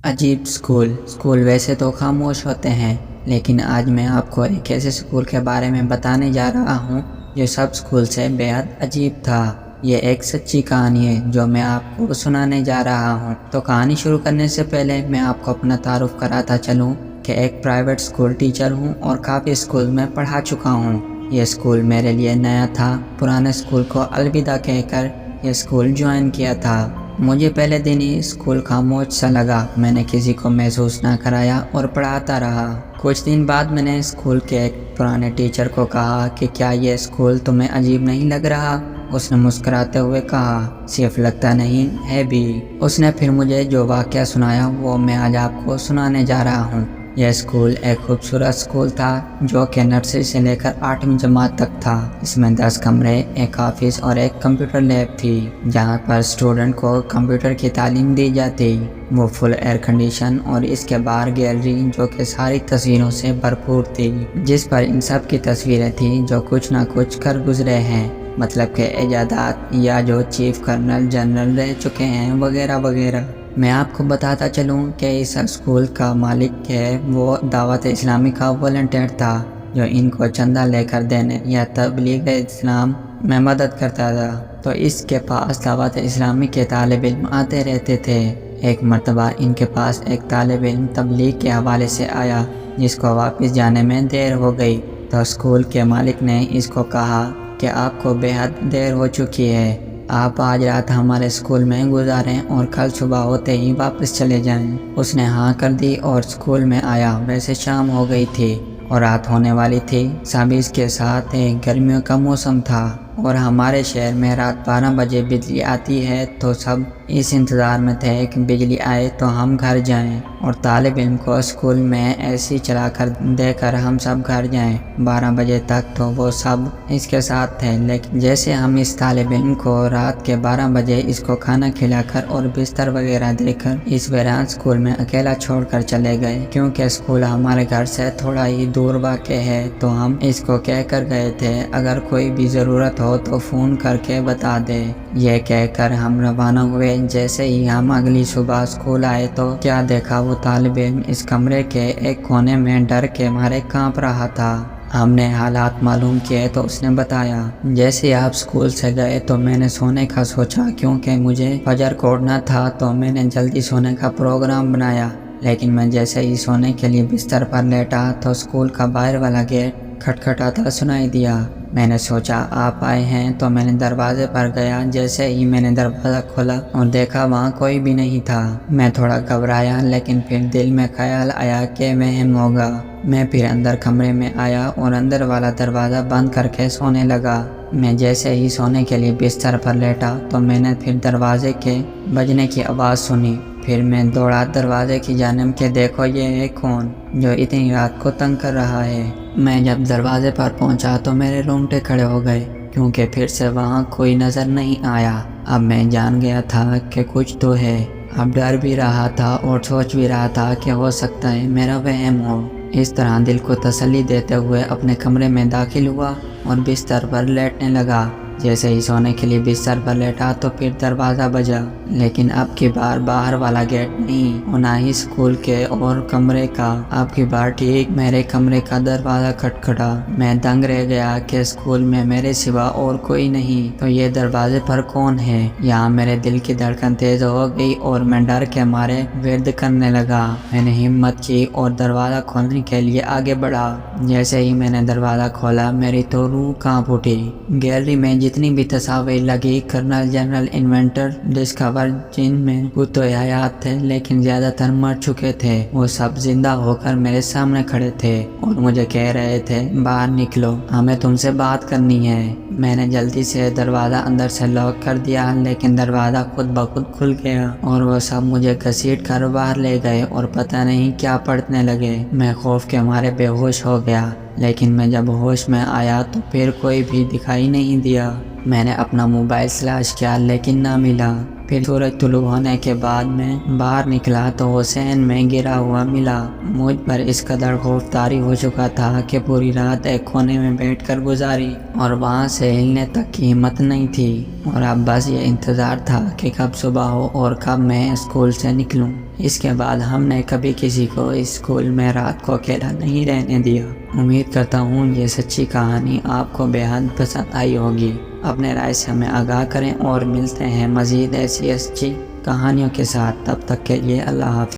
عجیب اسکول ویسے تو خاموش ہوتے ہیں، لیکن آج میں آپ کو ایک ایسے اسکول کے بارے میں بتانے جا رہا ہوں جو سب اسکول سے بے حد عجیب تھا۔ یہ ایک سچی کہانی ہے جو میں آپ کو سنانے جا رہا ہوں۔ تو کہانی شروع کرنے سے پہلے میں آپ کو اپنا تعارف کراتا چلوں کہ ایک پرائیویٹ اسکول ٹیچر ہوں اور کافی اسکول میں پڑھا چکا ہوں۔ یہ اسکول میرے لیے نیا تھا، پرانے اسکول کو الوداع کہہ کر یہ اسکول جوائن کیا تھا۔ مجھے پہلے دن ہی اسکول خاموش سا لگا، میں نے کسی کو محسوس نہ کرایا اور پڑھاتا رہا۔ کچھ دن بعد میں نے اسکول کے ایک پرانے ٹیچر کو کہا کہ کیا یہ اسکول تمہیں عجیب نہیں لگ رہا؟ اس نے مسکراتے ہوئے کہا، صرف لگتا نہیں ہے بھی۔ اس نے پھر مجھے جو واقعہ سنایا وہ میں آج آپ کو سنانے جا رہا ہوں۔ یہ اسکول ایک خوبصورت اسکول تھا جو کہ نرسری سے لے کر 8ویں جماعت تک تھا۔ اس میں 10 کمرے، ایک آفس اور ایک کمپیوٹر لیب تھی جہاں پر اسٹوڈنٹ کو کمپیوٹر کی تعلیم دی جاتی۔ وہ فل ایئر کنڈیشن اور اس کے باہر گیلری جو کہ ساری تصویروں سے بھرپور تھی، جس پر ان سب کی تصویریں تھیں جو کچھ نہ کچھ کر گزرے ہیں، مطلب کہ ایجادات یا جو چیف کرنل جنرل رہ چکے ہیں وغیرہ وغیرہ۔ میں آپ کو بتاتا چلوں کہ اس اسکول کا مالک ہے وہ دعوت اسلامی کا والنٹیئر تھا جو ان کو چندہ لے کر دینے یا تبلیغ اسلام میں مدد کرتا تھا۔ تو اس کے پاس دعوت اسلامی کے طالب علم آتے رہتے تھے۔ ایک مرتبہ ان کے پاس ایک طالب علم تبلیغ کے حوالے سے آیا جس کو واپس جانے میں دیر ہو گئی، تو اسکول کے مالک نے اس کو کہا کہ آپ کو بے حد دیر ہو چکی ہے، آپ آج رات ہمارے اسکول میں گزاریں اور کل صبح ہوتے ہی واپس چلے جائیں۔ اس نے ہاں کر دی اور اسکول میں آیا۔ ویسے شام ہو گئی تھی اور رات ہونے والی تھی، ساتھ اس کے ساتھ ایک گرمیوں کا موسم تھا اور ہمارے شہر میں رات 12 بجے بجلی آتی ہے، تو سب اس انتظار میں تھے کہ بجلی آئے تو ہم گھر جائیں اور طالب علم کو اسکول میں ایسی چلا کر دے کر ہم سب گھر جائیں۔ 12 بجے تک تو وہ سب اس کے ساتھ تھے، لیکن جیسے ہم اس طالب علم کو رات کے 12 بجے اس کو کھانا کھلا کر اور بستر وغیرہ دے کر اس ویران اسکول میں اکیلا چھوڑ کر چلے گئے، کیونکہ اسکول ہمارے گھر سے تھوڑا ہی دور واقع ہے، تو ہم اس کو کہہ کر گئے تھے اگر کوئی بھی ضرورت ہو تو فون کر کے بتا دے۔ یہ کہہ کر ہم روانہ ہوئے۔ جیسے ہی ہم اگلی صبح اسکول آئے تو کیا دیکھا، وہ طالب علم اس کمرے کے ایک کونے میں ڈر کے مارے کانپ رہا تھا۔ ہم نے حالات معلوم کیے تو اس نے بتایا، جیسے آپ اسکول سے گئے تو میں نے سونے کا سوچا، کیونکہ مجھے فجر کو اٹھنا تھا، تو میں نے جلدی سونے کا پروگرام بنایا، لیکن میں جیسے ہی سونے کے لیے بستر پر لیٹا تو اسکول کا باہر والا گیٹ کھٹکھٹاتا سنائی دیا۔ میں نے سوچا آپ آئے ہیں تو میں نے دروازے پر گیا۔ جیسے ہی میں نے دروازہ کھولا اور دیکھا وہاں کوئی بھی نہیں تھا، میں تھوڑا گھبرایا، لیکن پھر دل میں خیال آیا کہ وہم ہوگا۔ میں پھر اندر کمرے میں آیا اور اندر والا دروازہ بند کر کے سونے لگا۔ میں جیسے ہی سونے کے لیے بستر پر لیٹا تو میں نے پھر دروازے کے بجنے کی آواز سنی۔ پھر میں دوڑا دروازے کی جانب کہ دیکھو یہ ہے کون جو اتنی رات کو تنگ کر رہا ہے۔ میں جب دروازے پر پہنچا تو میرے رونگٹے کھڑے ہو گئے، کیونکہ پھر سے وہاں کوئی نظر نہیں آیا۔ اب میں جان گیا تھا کہ کچھ تو ہے۔ اب ڈر بھی رہا تھا اور سوچ بھی رہا تھا کہ ہو سکتا ہے میرا وہم ہو۔ اس طرح دل کو تسلی دیتے ہوئے اپنے کمرے میں داخل ہوا اور بستر پر لیٹنے لگا۔ جیسے ہی سونے کے لیے بستر پر لیٹا تو پھر دروازہ بجا، لیکن اب کی بار باہر والا گیٹ نہیں اور نہ ہی اسکول کے اور کمرے کا۔ اب کی بار ٹھیک میرے کمرے کا دروازہ کھٹکھٹا۔ میں دنگ رہ گیا کہ اسکول میں میرے سوا اور کوئی نہیں، تو یہ دروازے پر کون ہے؟ یہاں میرے دل کی دھڑکن تیز ہو گئی اور میں ڈر کے مارے ورد کرنے لگا۔ میں نے ہمت کی اور دروازہ کھولنے کے لیے آگے بڑھا۔ جیسے ہی میں نے دروازہ کھولا میری تو روح کانپ اٹھی۔ گیلری میں جتنی بھی تصاویر لگی کرنل جنرل انوینٹر ڈسکور، جن میں بت و حیات تھے لیکن زیادہ تر مر چکے تھے، وہ سب زندہ ہو کر میرے سامنے کھڑے تھے اور مجھے کہہ رہے تھے باہر نکلو، ہمیں تم سے بات کرنی ہے۔ میں نے جلدی سے دروازہ اندر سے لاک کر دیا، لیکن دروازہ خود بخود کھل گیا اور وہ سب مجھے گھسیٹ کر باہر لے گئے اور پتہ نہیں کیا پڑھنے لگے۔ میں خوف کے مارے بے ہوش ہو گیا، لیکن میں جب ہوش میں آیا تو پھر کوئی بھی دکھائی نہیں دیا۔ میں نے اپنا موبائل تلاش کیا لیکن نہ ملا۔ پھر سورج طلوع ہونے کے بعد میں باہر نکلا تو حسین میں گرا ہوا ملا۔ مجھ پر اس قدر خوف طاری ہو چکا تھا کہ پوری رات ایک کونے میں بیٹھ کر گزاری اور وہاں سے ہلنے تک کی ہمت نہیں تھی، اور اب بس یہ انتظار تھا کہ کب صبح ہو اور کب میں اسکول سے نکلوں۔ اس کے بعد ہم نے کبھی کسی کو اسکول میں رات کو اکیلا نہیں رہنے دیا۔ امید کرتا ہوں یہ سچی کہانی آپ کو بے حد پسند آئی ہوگی۔ اپنے رائے سے ہمیں آگاہ کریں اور ملتے ہیں مزید ایسی اچھی کہانیوں کے ساتھ۔ تب تک کے لیے اللہ حافظ۔